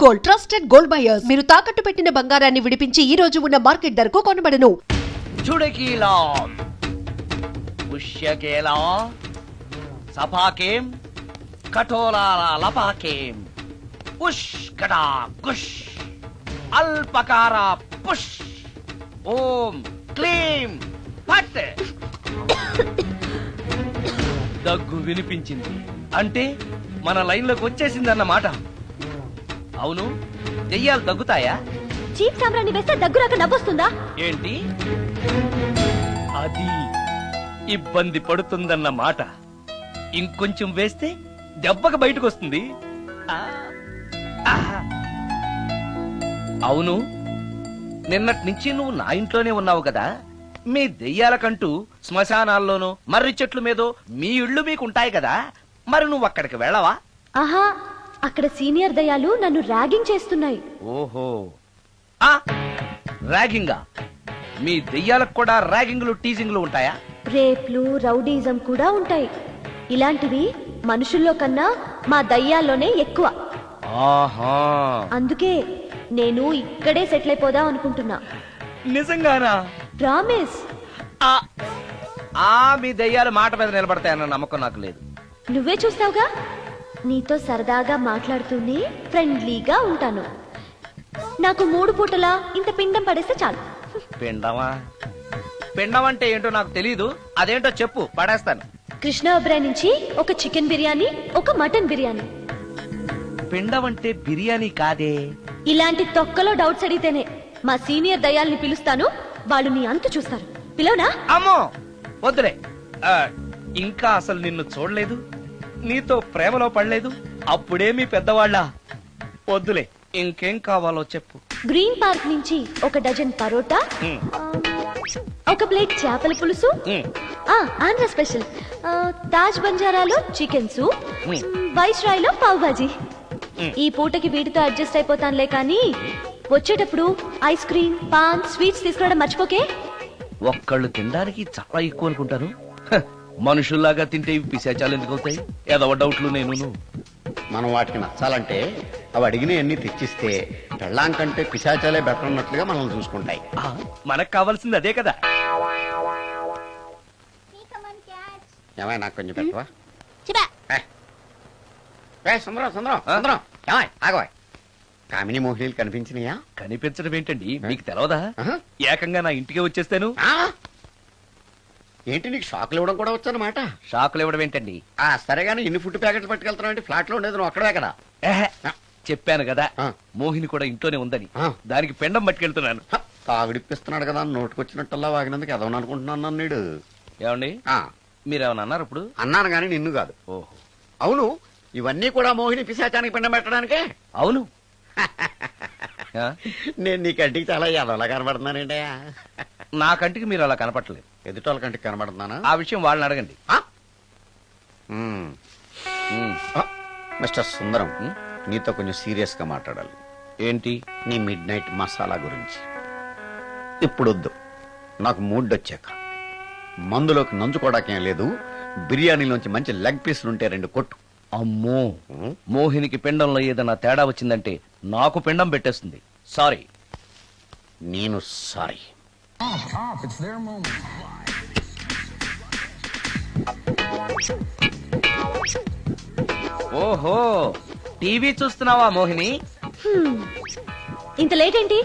Gold, trusted gold buyers. మీరు తాకట్టు పెట్టిన బంగారాన్ని విడిపించి ఈ రోజు ఉన్న మార్కెట్ ధరకు కొనబడను. చుడకీలా పుష్యకేలా సపాకేం కఠోరాల లపాకేం పుష్కటా కుష్ అల్పకార పుష్ ఓం క్లీం ఫట్. దగ్గు వినిపించింది అంటే మన లైన్లోకి వచ్చేసిందన్నమాట. అవును, దెయ్యాలు దగ్గుతాయా? చీప్ సాంబ్రాన్ని వేస్తే దగ్గురాక నవ్వొస్తుందా? ఏంటి అది? ఇబ్బంది పడుతుందన్న మాట. ఇంకొంచెం వేస్తే దెబ్బకి బయటకు వస్తుంది. అవును, నిన్నటి నుంచి నువ్వు నా ఇంట్లోనే ఉన్నావు కదా. మీ దెయ్యాలకంటూ శ్మశానాల్లోనూ మర్రి చెట్ల మీదో మీ ఇళ్ళు మీకుంటాయి కదా, మరి నువ్వు అక్కడికి వెళ్ళవా? ఆహా, అక్కడ సీనియర్ దయాలు నన్ను ర్యాగింగ్ చేస్తున్నాయి. ఓహో, ర్యాగింగా? మీ దెయ్యాలకు కూడా ర్యాగింగ్లు టీజింగ్లు ఉంటాయా? రేప్లు, రౌడీజం కూడా ఉంటాయి. ఇలాంటివి మనుషుల్లో కన్నా మా దయ్యాల్లోనే ఎక్కువ. ఆహా, అందుకే నేను ఇక్కడే సెటిల్ అయిపోదాం అనుకుంటున్నా. నిజంగానా? ప్రామిస్. మీ దెయ్యాలు మాట మీద నిలబడతాయన్న నమ్మకం నాకు లేదు. నువ్వే చూస్తావుగా, నీతో సరదాగా మాట్లాడుతూనే ఫ్రెండ్లీగా ఉంటాను. నాకు 3 పూటలా ఇంత పిండం పడేస్తే చాలు. పిండమా? పిండం అంటే ఏంటో నాకు తెలీదు, అదేంటో చెప్పు, పడేస్తాను. కృష్ణ ఒబ్రాయ్ నుంచి ఒక చికెన్ బిర్యానీ, ఒక మటన్ బిర్యానీ. పిండం అంటే బిర్యానీ కాదే. ఇలాంటి తొక్కలో డౌట్స్ అడిగితేనే మా సీనియర్ దయాల్ని పిలుస్తాను, వాళ్ళు నీ అంతు చూస్తారు. పిలవనా? అమ్మో వద్దులే. ఇంకా అసలు నిన్ను చూడలేదు, నీతో ప్రేమలో పడలేదు, అప్పుడే మీ పెద్దవాళ్ళ. వద్దులే, ఇంకేం కావాలో చెప్పు. గ్రీన్ పార్క్ నుంచి ఒక డజన్ పరోటా, ఒక ప్లేట్ చేపల పులుసు, ఆంధ్ర స్పెషల్ తాజ్ బంజారాలో చికెన్ సూప్, వైస్రాయ్ లో పావ్ భాజీ. ఈ పూటకి వీటితో అడ్జస్ట్ అయిపోతానులే, కానీ వచ్చేటప్పుడు ఐస్ క్రీమ్, పాన్, స్వీట్స్ తీసుకురావడం మర్చిపోకే. ఒక్కళ్ళు తినడానికి చాలా ఎక్కువ అనుకుంటాను. మనుషుల్లాగా తింటే ఇవి పిశాచాలు ఎందుకు అవుతాయి? ఏదో డౌట్లు నేను. మనం వాటికి నచ్చాలంటే అవి అడిగిన ఎన్ని తెచ్చిస్తే పెళ్ళాం కంటే పిశాచాలే బెటర్ ఉన్నట్లుగా మనల్ని చూసుకుంటాయి. మనకు కావాల్సింది అదే కదా. ఏమై నాకు కొంచెం పెట్టవా? సుందరం సుందరం సుందరం, ఏమై ఆగవాయ్. కామిని మోహినీలు కనిపించినాయా? కనిపించడం ఏంటండి, మీకు తెలవదా? ఏకంగా నా ఇంటికే వచ్చేస్తాను. ఏంటి, నీకు షాకులు ఇవ్వడం కూడా వచ్చానమాట? షాకులు ఇవ్వడం ఏంటండి? సరేగాని ఇన్ని ఫుడ్ ప్యాకెట్లు పట్టుకెళ్తున్నావు అంటే ఫ్లాట్ లో ఉండేది నువ్వు అక్కడే కదా. చెప్పాను కదా, మోహిని కూడా ఇంట్లోనే ఉందని. దానికి పెండం పట్టుకెళ్తున్నాను. తాగుడిప్పిస్తున్నాడు కదా, నోటుకొచ్చినట్టల్లా వాగినందుకు ఎదవని అనుకుంటున్నాను నీడు. ఏమండి, మీరేమన్నా అన్నారు ఇప్పుడు? అన్నాను గాని నిన్ను కాదు. ఓహో, అవును, ఇవన్నీ కూడా మోహిని పిశాచానికి పిండం పెట్టడానికే. అవును. నేను నీ కంటికి చాలా ఎదవలా కనబడుతున్నానండి. నా కంటికి మీరు అలా కనపడలేదు. ఎదుటోళ్ళ కంటికి కనబడుతున్నానా? ఆ విషయం వాళ్ళని అడగండి. మిస్టర్ సుందరం, నీతో కొంచెం సీరియస్ గా మాట్లాడాలి. ఏంటి? నీ మిడ్ నైట్ మసాలా గురించి. ఇప్పుడు వద్దు, నాకు మూడ్ వచ్చాక. మందులోకి నంచుకోవడాకేం లేదు, బిర్యానీలోంచి మంచి లెగ్ పీసులు ఉంటే 2 కొట్టు. అమ్మో, మోహినికి పిండంలో ఏదైనా తేడా వచ్చిందంటే నాకు పిండం పెట్టేస్తుంది. సారీ. నేను సారీ. ఓహో, టీవీ చూస్తున్నావా మోహిని? ఇంత లేట్ ఏంటి?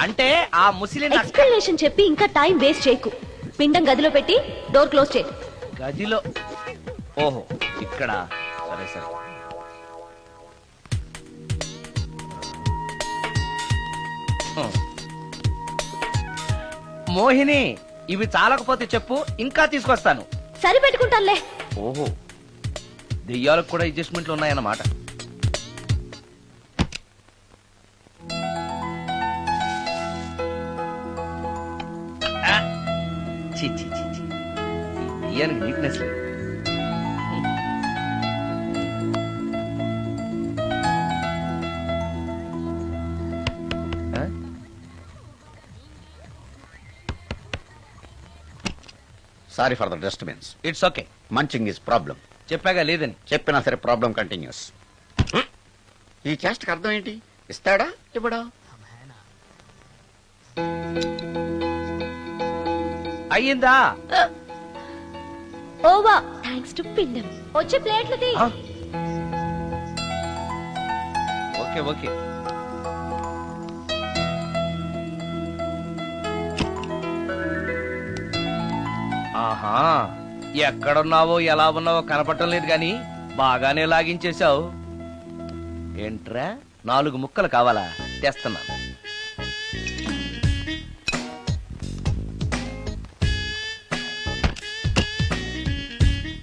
అంటే ఆ ముసిలి ఎక్స్ప్లెనేషన్ చెప్పి ఇంకా టైం వేస్ట్ చేయకు. పిండం గదిలో పెట్టి డోర్ క్లోజ్ చేయి. గదిలో? ఓహో, ఇక్కడ. సరే సరే. మోహిని, ఇవి చాలకపోతే చెప్పు, ఇంకా తీసుకొస్తాను. సరి పెట్టుకుంటానులే. ఓహో, దెయ్యాలకు కూడా అడ్జస్ట్మెంట్లు ఉన్నాయన్నమాట. దెయ్యానికి నీట్నెస్ లేదు. Sorry for the disturbance. It's okay. Munching is problem. చెప్పాగా లేదని. చెప్పినా సరే ప్రాబ్లం కంటిన్యూస్. ఈ చేష్టకి అర్థం ఏంటి? ఇస్తాడా ఇవ్వడా? అయ్యిందా? ఓవా థ్యాంక్స్ టు పిండం. వచ్చే ప్లేట్లు తీ. ఆ? Okay okay. ఆహా, ఎక్కడున్నావో ఎలా ఉన్నావో కనపడటం లేదు గాని బాగానే లాగించేశావు. ఏంట్రా 4 ముక్కలు కావాలా? తెస్తున్నాను.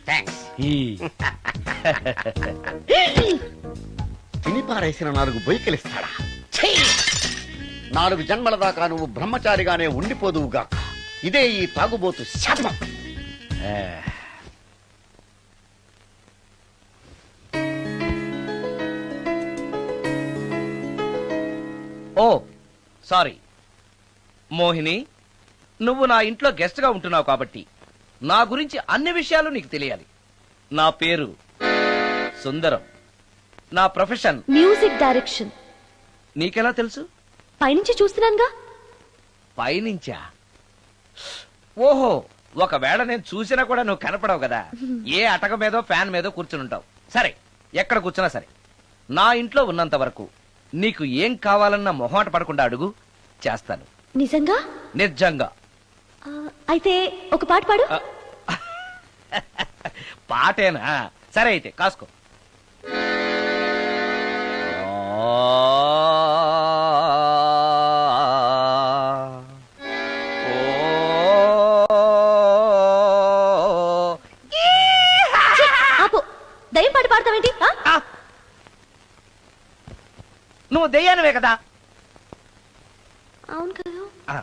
థ్యాంక్స్. ఈ. తిని పారేసిన 4 బొయ్యికలిస్తాడా? 4 జన్మల దాకా నువ్వు బ్రహ్మచారిగానే ఉండిపోదువుగాక. ఇదే ఈ తాగుబోతు శాపం. ఆ. ఓ సారీ మోహిని, నువ్వు నా ఇంట్లో గెస్ట్ గా ఉంటున్నావు కాబట్టి నా గురించి అన్ని విషయాలు నీకు తెలియాలి. నా పేరు సుందరం. నా ప్రొఫెషన్ మ్యూజిక్ డైరెక్షన్. నీకెలా తెలుసు? పైనుంచి చూస్తున్నానుగా. పైనుంచా? ఓహో, ఒకవేళ నేను చూసినా కూడా నువ్వు కనపడవు కదా. ఏ అటక మీదో ఫ్యాన్ మీదో కూర్చుని ఉంటావు. సరే, ఎక్కడ కూర్చున్నా సరే, నా ఇంట్లో ఉన్నంత వరకు నీకు ఏం కావాలన్న మొహమాట పడకుండా అడుగు, చేస్తాను. నిజంగా? నిజంగా. అయితే ఒక పాట పాడు. పాటేనా? సరే అయితే కాసుకో. ఆపు. దయ్యం పాట పాడతావేంటి? నువ్వు దెయ్యానివే కదా. అవును కదా. ఆ.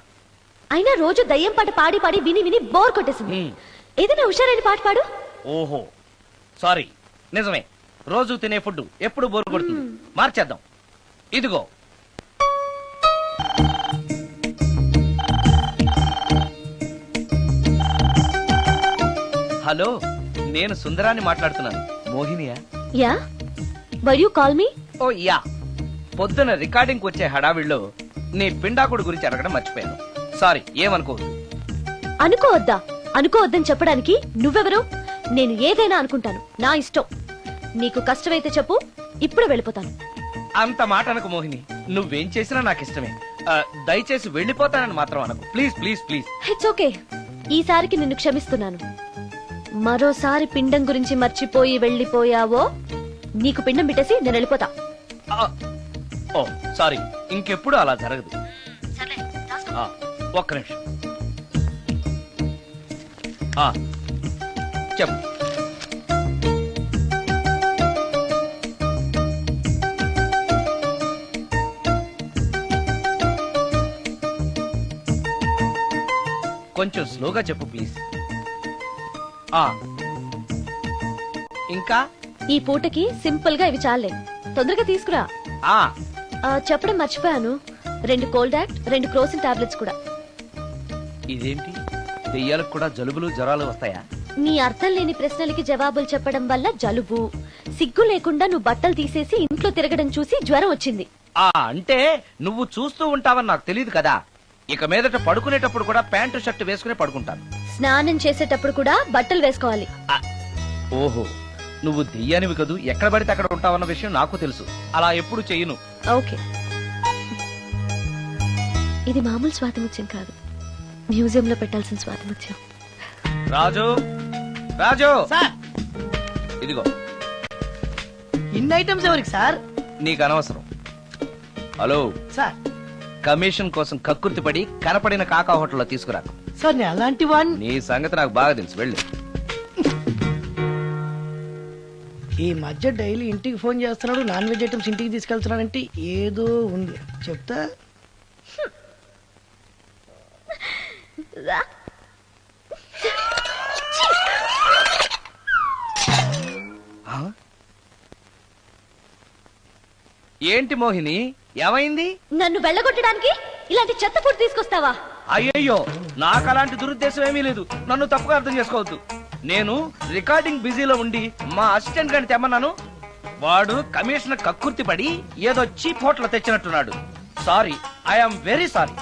అయినా రోజు దయ్యం పాట పాడి పాడి విని విని బోర్ కొట్టేసింది. ఏదైనా హుషారైన పాట పాడు. ఓహో సారీ, నిజమే. రోజు తినే ఫుడ్ ఎప్పుడు బోరు కొడుతుంది. మార్చేద్దాం. ఇదిగో. హలో, నేను సుందరాన్ని మాట్లాడుతున్నాను. మోహినియా? Yeah, why you call me? Oh yeah, పొద్దున రికార్డింగ్ వచ్చే హడావిడిలో నీ పిండాకుడు గురించి అడగడం మర్చిపోయాను. సారీ, ఏమనుకోవద్దు. అనుకోవద్దా? అనుకోవద్దని చెప్పడానికి నువ్వెవరు? నేను ఏదైనా అనుకుంటాను, నా ఇష్టం. నీకు కష్టమైతే చెప్పు, ఇప్పుడు వెళ్ళిపోతాను. అంత మాట అనకు మోహిని. నువ్వేం చేసినా నాకు ఇష్టమే. దయచేసి వెళ్ళిపోతానని మాత్రం అనకు. Please please please. It's okay, ఈసారికి నిన్ను క్షమిస్తున్నాను. మరోసారి పిండం గురించి మర్చిపోయి వెళ్ళిపోయావో నీకు పిండం పెట్టేసి నేను వెళ్ళిపోతా. ఓ సారీ, ఇంకెప్పుడు అలా జరగదు. ఒక్క నిమిషం. చెప్పు. కొంచెం స్లోగా చెప్పు ప్లీజ్. ఇంకా ఈ పూటకి సింపుల్ గా ఇవి చాలే, తొందరగా తీసుకురా. చెప్పడం మర్చిపోయాను, 2 కోల్డ్ యాక్ట్, 2 క్రోసిన్ టాబ్లెట్స్ కూడా. ఇదేంటి, దెయ్యాలకు కూడా జలుబులు జ్వరాలు వస్తాయా? నీ అర్థం లేని ప్రశ్నలకి జవాబులు చెప్పడం వల్ల జలుబు, సిగ్గు లేకుండా నువ్వు బట్టలు తీసేసి ఇంట్లో తిరగడం చూసి జ్వరం వచ్చింది. అంటే నువ్వు చూస్తూ ఉంటావని నాకు తెలియదు కదా. ఇక మీదట పడుకునేటప్పుడు కూడా ప్యాంటు షర్ట్ వేసుకుని పడుకుంటాను. స్నానం చేసేటప్పుడు కూడా బట్టలు వేసుకోవాలి. ఓహో, నువ్వు దెయ్యానివి కదూ, ఎక్కడ పడితే అక్కడ ఉంటావన్న విషయం నాకు తెలుసు. అలా ఎప్పుడు చెయ్యను. ఓకే, ఇది మామూలు స్వాతిముత్యం కాదు, మ్యూజియం లో పెట్టాల్సిన స్వాతిముత్యం. రాజు, రాజు ఇదిగో. ఇన్ని ఐటమ్స్ ఎవరికి సార్? నీకు అనవసరం. హలో సార్, కమిషన్ కోసం కక్కుర్తి పడి కనపడిన కాకా హోటల్లో తీసుకురా. సార్ నేను అలాంటి వాడిని. నీ సంగతి నాకు బాగా తెలుసు, వెళ్ళు. ఈ మధ్య డైలీ ఇంటికి ఫోన్ చేస్తున్నాడు, నాన్ వెజ్ ఐటమ్స్ ఇంటికి తీసుకెళ్తున్నాడంటే ఏదో ఉంది, చెప్తా. ఏంటి మోహిని, ఏమైంది? నన్ను వెళ్ళగొట్టడానికి ఇలాంటి చెత్త ఫుడ్ తీసుకొస్తావా? అయ్యయ్యో, నాకు అలాంటి దురుద్దేశం ఏమీ లేదు. నన్ను తప్పుగా అర్థం చేసుకోవద్దు. నేను రికార్డింగ్ బిజీలో ఉండి మా అసిస్టెంట్ గారిని తెమ్మన్నాను. వాడు కమిషనర్ కక్కుర్తి పడి ఏదో చీప్ హోటల్ తెచ్చినట్టున్నాడు. Sorry, I'm very sorry.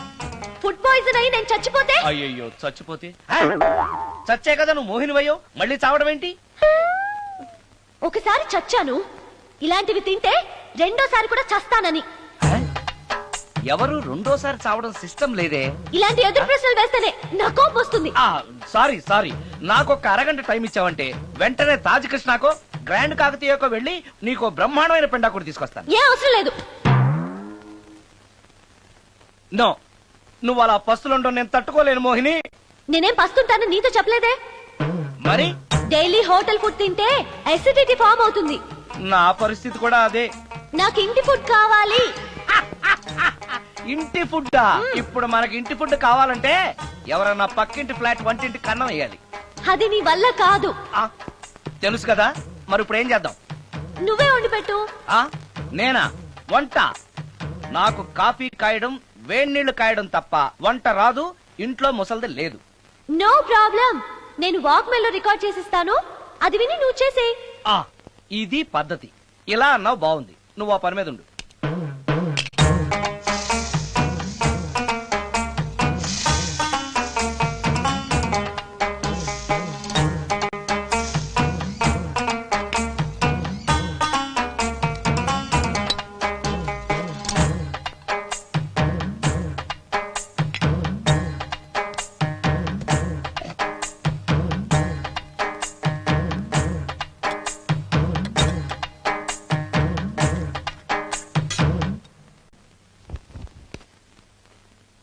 Food poison అయి నేను చచ్చిపోతే అయ్యయ్యో, చచ్చిపోతే చచ్చే కదా నువ్వు మోహినివయ్యో, మళ్ళీ చావడం ఏంటి? ఒకసారి చచ్చాను, ఇలాంటివి తింటే రెండోసారి కూడా చస్తానని. ఎవరు రెండోసారి చావడం సిస్టం లేదే. ఇలాంటి ఎదురు ప్రశ్నలు వేస్తేనే నా కోపం వస్తుంది. సారీ సారీ, నాకు ఒక అరగంట టైం ఇచ్చావంటే వెంటనే తాజ్ కృష్ణకో గ్రాండ్ కాకతీయకో వెళ్ళి నీకు బ్రహ్మాండమైన పెండాకుడు తీసుకొస్తాను. ఏ అవసరం లేదు. నో, నువ్వు అలా పస్తులుండవు, నేను తట్టుకోలేను మోహిని. నేనేం పస్తుంటాను నీతో చెప్పలేదే. మరి డైలీ హోటల్ ఫుడ్ తింటే అసిడిటీ ఫామ్ అవుతుంది. నా పరిస్థితి కూడా అదే. నాకు ఇంటి ఫుడ్ కావాలి. ఇంటి ఫుడ్డా? ఇప్పుడు మనకి ఇంటి ఫుడ్ కావాలంటే ఎవరన్నా పక్కింటి ఫ్లాట్ వంటింటి కన్నం వేయాలి. అది నీ వల్ల కాదు. తెలుసు కదా, మరి ఇప్పుడు ఏం చేద్దాం? నువ్వే వండి పెట్టు. నేనా వంట? నాకు కాఫీ కాయడం, వేడి నీళ్లు కాయడం తప్ప వంట రాదు. ఇంట్లో ముసల్ది లేదు. నో ప్రాబ్లం, నేను వాక్ మెయిల్ లో రికార్డ్ చేసిస్తాను, అది విని నువ్వు చేసే. ఇది పద్ధతి. ఇలా అన్నావు, బాగుంది. నువ్వు ఆ పని మీద ఉండు.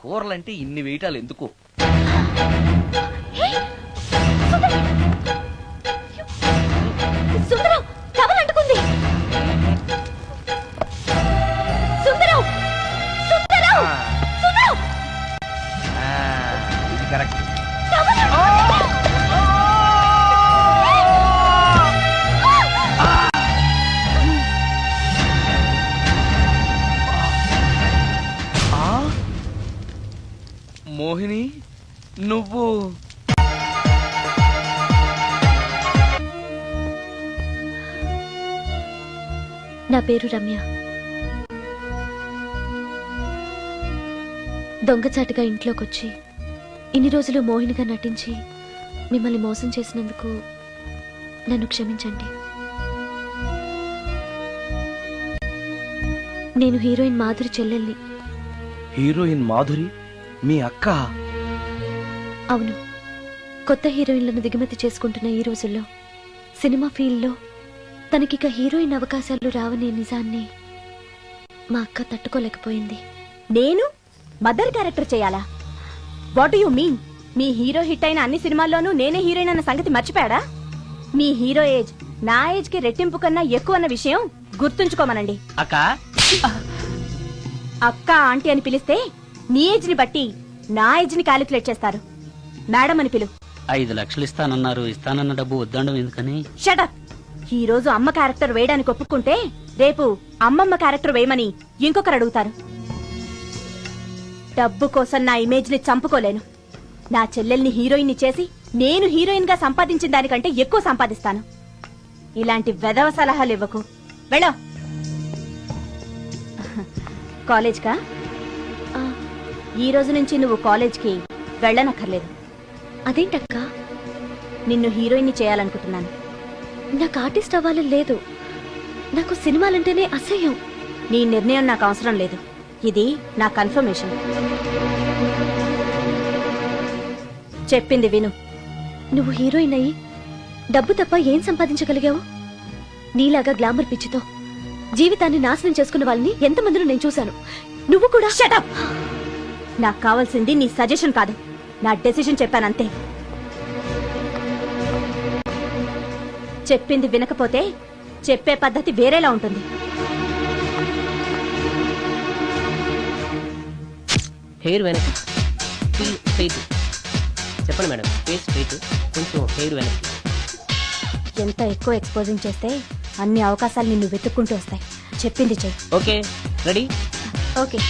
కూరలంటే ఇన్ని వేయటాలు ఎందుకు? సుందరం, టవల్ అంటుకుంది. సుందరం, సుందరం, సుందరం. ఇది కరెక్ట్. టవల్ మోహిని, నువ్వు నా పేరు రమ్య. దొంగచాటుగా ఇంట్లోకొచ్చి ఇన్ని రోజులు మోహినిగా నటించి మిమ్మల్ని మోసం చేసినందుకు నన్ను క్షమించండి. నేను హీరోయిన్ మాధురి చెల్లెల్ని. హీరోయిన్ మాధురి మీ అక్క? అవును. కొత్త హీరోయిన్లను దిగుమతి చేసుకుంటున్న ఈ రోజుల్లో సినిమా ఫీల్డ్లో తనకిక హీరోయిన్ అవకాశాలు రావనే నిజాన్ని మా అక్క తట్టుకోలేకపోయింది. నేను మదర్ క్యారెక్టర్ చేయాలా? What you mean? Me hero hit అయిన అన్ని సినిమాల్లోనూ నేనే హీరోయిన్ అన్న సంగతి మర్చిపోయాడా? మీ హీరో ఏజ్ నా ఏజ్ కి రెట్టింపు కన్నా ఎక్కువ అన్న విషయం గుర్తుంచుకోమనండి. అక్క అక్క ఆంటీ అని పిలిస్తే నీ ఏజ్ ని బట్టి నా ఏజ్ ని క్యాలిక్యులేట్ చేస్తారు. మేడం అని పిలు. 5 లక్షలు ఇస్తానన్నారు, ఇస్తానన్న డబ్బు వద్దండం ఎందుకని? షటప్. ఈ రోజు అమ్మ క్యారెక్టర్ వేయడానికి ఒప్పుకుంటే రేపు అమ్మమ్మ క్యారెక్టర్ వేయమని ఇంకొకరు అడుగుతారు. డబ్బు కోసం నా ఇమేజ్ ని చంపుకోలేను. నా చెల్లెల్ని హీరోయిన్ ని చేసి నేను హీరోయిన్ గా సంపాదించిన దానికంటే ఎక్కువ సంపాదిస్తాను. ఇలాంటి వెధవ సలహాలు ఇవ్వకు. వెళ్ళో. కాలేజ్కా? ఈ రోజు నుంచి నువ్వు కాలేజ్కి వెళ్ళనక్కర్లేదు. అదేంటక్క? నిన్ను హీరోయిన్ ని చేయాలనుకుంటున్నాను. నాకు ఆర్టిస్ట్ అవ్వాలని లేదు. నాకు సినిమాలంటేనే అసహ్యం. నీ నిర్ణయం నాకు అవసరం లేదు. ఇది నా కన్ఫర్మేషన్. చెప్పింది విను. నువ్వు హీరోయిన్ అయ్యి డబ్బు తప్ప ఏం సంపాదించగలిగావు? నీలాగా గ్లామర్ పిచ్చితో జీవితాన్ని నాశనం చేసుకున్న వాళ్ళని ఎంతమందిలో నేను చూశాను. నువ్వు కూడా. షటప్. నాకు కావాల్సింది నీ సజెషన్ కాదు, నా డెసిషన్ చెప్పానంతే. చెప్పింది వినకపోతే చెప్పే పద్ధతి వేరేలా ఉంటుంది. హెయిర్ వెనక్కి, స్ట్రైట్. చెప్పండి మేడం. ఫేస్ స్ట్రైట్, కొంచెం హెయిర్ వెనక్కి. ఎంత ఎక్కువ ఎక్స్పోజింగ్ చేస్తే అన్ని అవకాశాలు నిన్ను వెతుక్కుంటూ వస్తాయి. చెప్పింది చెయ్యి. Okay, ready? Okay.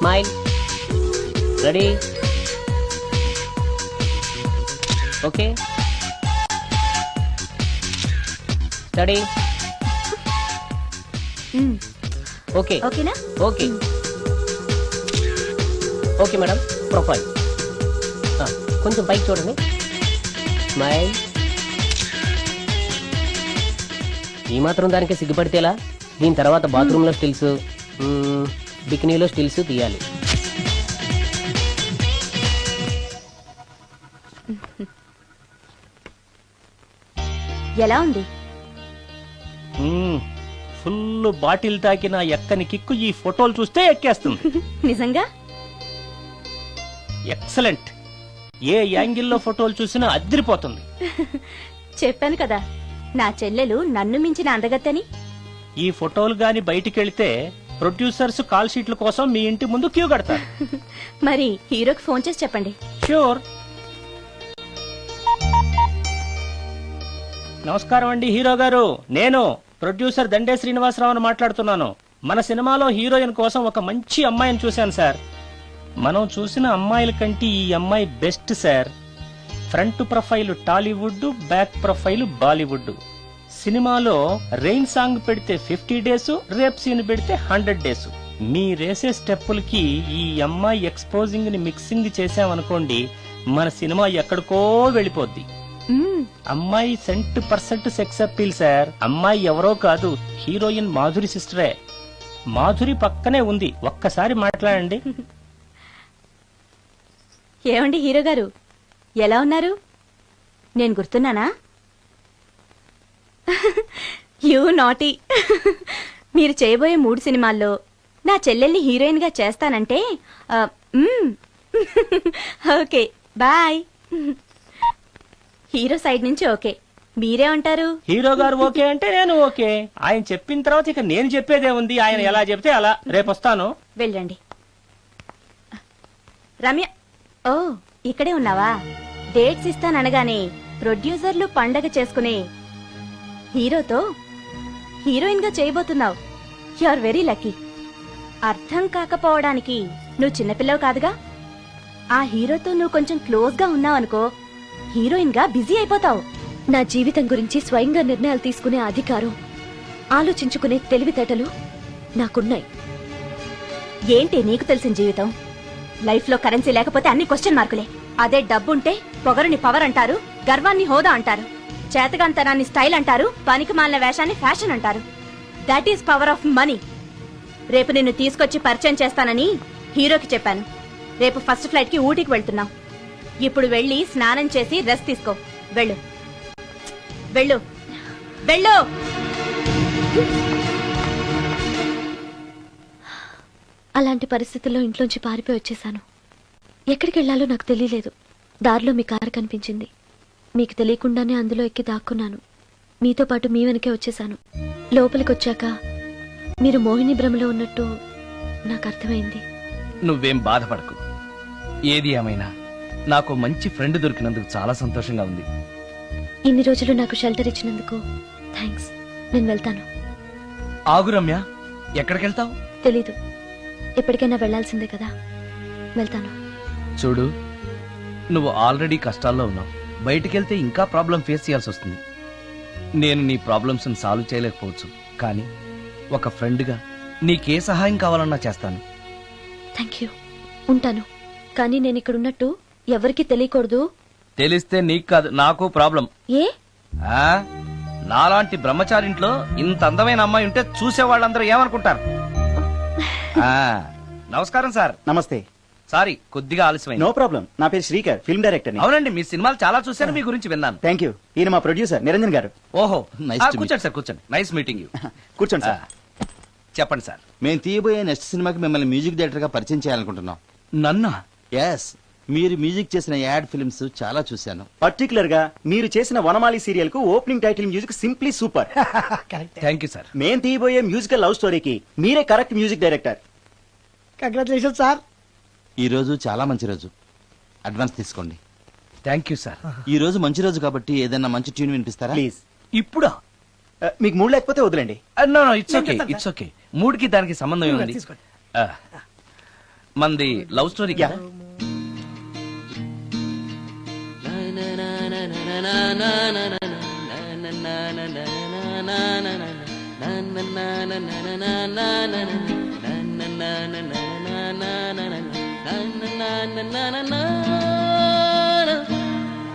Smile. Ready? Okay. Steady. Okay ఓకేనా? Okay okay madam. ప్రొఫైల్ కొంచెం పైకి చూడండి. స్మైల్. ఈ మాత్రం దానికి సిగ్గుపడితేలా? దీని తర్వాత బాత్రూంలో స్టిల్స్, బికినీలో స్టిల్స్ తీయాలి. ఎలా ఉంది? ఫుల్ బాటిల్ తాకిన ఎక్కని కిక్కు ఈ ఫోటోలు చూస్తే ఎక్కేస్తుంది. నిజంగా ఎక్సలెంట్. ఏ యాంగిల్లో ఫోటోలు చూసినా అదిరిపోతుంది. చెప్పాను కదా నా చెల్లెలు నన్ను మించిన అందగత్తని. ఈ ఫోటోలు గాని బయటికెళ్తే ప్రొడ్యూసర్స్ కాల్ షీట్ల కోసం మీ ఇంటి ముందు క్యూ కడతారు. మరి హీరోకి ఫోన్ చేసి చెప్పండి. ష్యూర్. నమస్కారం అండి హీరో గారు. నేను ప్రొడ్యూసర్ దండే శ్రీనివాసరావుని మాట్లాడుతున్నాను. మన సినిమాలో హీరోయిన్ కోసం ఒక మంచి అమ్మాయిని చూశాను సార్. మనం చూసిన అమ్మాయిల కంటే ఈ అమ్మాయి best sir. Front profile Tollywood, back profile Bollywood. సినిమాలో రెయిన్ సాంగ్ పెడితే 50 డేస్, రేప్ సీన్ పెడితే 100 డేస్. మీరేసే స్టెప్పులకి ఈ అమ్మాయి ఎక్స్పోజింగ్ ని మిక్సింగ్ చేసామనుకోండి, మన సినిమా ఎక్కడికో వెళ్ళిపోద్ది. అమ్మాయి 100% సెక్స్ అప్పీల్ సార్. అమ్మాయి ఎవరో కాదు, హీరోయిన్ మాధురి సిస్టరే. మాధురి పక్కనే ఉంది, ఒక్కసారి మాట్లాడండి. ఏమండి హీరో గారు, ఎలా ఉన్నారు? నేను గుర్తున్నానా? You naughty. మీరు చేయబోయే 3 సినిమాల్లో నా చెల్లెల్ని హీరోయిన్ గా చేస్తానంటే ఓకే బాయ్. హీరో సైడ్ నుంచి ఓకే, మీరేమంటారు? హీరో గారు ఓకే అంటే నేను ఓకే. ఆయన చెప్పిన తర్వాత ఇక నేను చెప్పేదే ఉంది. ఆయన ఎలా చెప్తే అలా. రేపు వస్తాను. వెళ్ళండి. రమ్య, ఓ ఇక్కడే ఉన్నావా? డేట్స్ ఇస్తాననగానే ప్రొడ్యూసర్లు పండగ చేసుకునే హీరోతో హీరోయిన్ గా చేయబోతున్నావు. You are very lucky. అర్థం కాకపోవడానికి నువ్వు చిన్నపిల్లవు కాదుగా. ఆ హీరోతో నువ్వు కొంచెం క్లోజ్ గా ఉన్నావనుకో, హీరోయిన్ గా బిజీ అయిపోతావు. నా జీవితం గురించి స్వయంగా నిర్ణయాలు తీసుకునే అధికారం, ఆలోచించుకునే తెలివితేటలు నాకున్నాయి. ఏంటి నీకు తెలిసిన జీవితం? లైఫ్ లో కరెన్సీ లేకపోతే అన్ని క్వశ్చన్ మార్కులే. అదే డబ్బుంటే పొగరుని పవర్ అంటారు, గర్వాన్ని హోదా అంటారు, చేతగాంతనాన్ని స్టైల్ అంటారు, పనికి మాలిన వేషాన్ని ఫ్యాషన్ అంటారు. That is power of money. రేపు నిన్ను తీసుకొచ్చి పరిచయం చేస్తానని హీరోకి చెప్పాను. రేపు ఫస్ట్ ఫ్లైట్ కి ఊటీకి వెళ్తున్నాం. ఇప్పుడు వెళ్ళి స్నానం చేసి రెస్ట్ తీసుకో. వెళ్ళు వెళ్ళు వెళ్ళు. అలాంటి పరిస్థితుల్లో ఇంట్లోంచి పారిపోయి వచ్చేసాను. ఎక్కడికి వెళ్లాలో నాకు తెలియలేదు. దారిలో మీ కారు కనిపించింది. మీకు తెలియకుండానే అందులో ఎక్కి దాక్కున్నాను. మీతో పాటు మీ వెనకే వచ్చేసాను. లోపలికి వచ్చాక మీరు మోహిని భ్రమలో ఉన్నట్టు నాకు అర్థమైంది. నువ్వేం బాధపడకు. ఏది ఏమైనా నాకు మంచి ఫ్రెండ్ దొరికినందుకు చాలా సంతోషంగా ఉంది. ఇన్ని రోజులు నాకు షెల్టర్ ఇచ్చినందుకు థ్యాంక్స్. నేను వెళ్తాను. ఆగు రమ్య, ఎక్కడికెళ్తావు? తెలీదు. ఎప్పటికైనా వెళ్లాల్సిందే కదా. వెళ్తాను. చూడు, నువ్వు ఆల్రెడీ కష్టాల్లో ఉన్నావు. బయటికెళ్తే ఇంకా ప్రాబ్లం ఫేస్ చేయాల్సి వస్తుంది. నేను నీ ప్రాబ్లమ్స్ సాల్వ్ చేయలేకపోవచ్చు, కానీ ఒక ఫ్రెండ్గా నీకే సహాయం కావాలన్నా చేస్తాను. Thank you. ఉంటాను. కానీ నేను ఇక్కడ ఉన్నట్టు ఎవరికి తెలియకూడదు. తెలిస్తే నీకు కాదు, నాకు ప్రాబ్లం. ఏ? నాలాంటి బ్రహ్మచారింట్లో ఇంత అందమైన అమ్మాయి ఉంటే చూసే వాళ్ళందరూ ఏమనుకుంటారు? నమస్కారం సార్. నమస్తే. సారీ, కొద్దిగా ఆలస్యమైంది. No problem. నా పేరు శ్రీకర్, ఫిల్మ్ డైరెక్టర్. అవునండి, మీ సినిమాలు చాలా చూశాను, మీ గురించి విన్నాను. Thank you. ఈయన మా ప్రొడ్యూసర్ నిరంజన్ గారు. ఓహో, కూర్చోండి సార్, కూర్చోండి. Nice meeting you. కూర్చోండి సార్. చెప్పండి సార్. మేము తీయబోయే నెక్స్ట్ సినిమాకి మిమ్మల్ని మ్యూజిక్ డైరెక్టర్ గా పరిచయం చేయాలనుకుంటున్నాం. నన్నా? ఎస్. మీరు మ్యూజిక్ చేసిన యాడ్ ఫిల్మ్స్ చాలా చూశాను. పర్టికులర్ గా మీరు చేసిన వనమాలి సీరియల్ కు opening title music simply super. Thank you sir. మేం తీయబోయే మ్యూజికల్ లవ్ స్టోరీకి మీరే correct music director. Congratulation sir. ఈ రోజు చాలా మంచి రోజు. అడ్వాన్స్ తీసుకోండి. Thank you sir. ఈ రోజు మంచి రోజు కాబట్టి ఏదైనా మంచి ట్యూన్ వినిపిస్తారా? ప్లీజ్. ఇప్పుడా? మీకు మూడు లేకపోతే వదిలేండి. No it's okay, it's okay. మూడుకి దానికి సంబంధం ఏముంది? మంది లవ్ స్టోరీ కదా. నా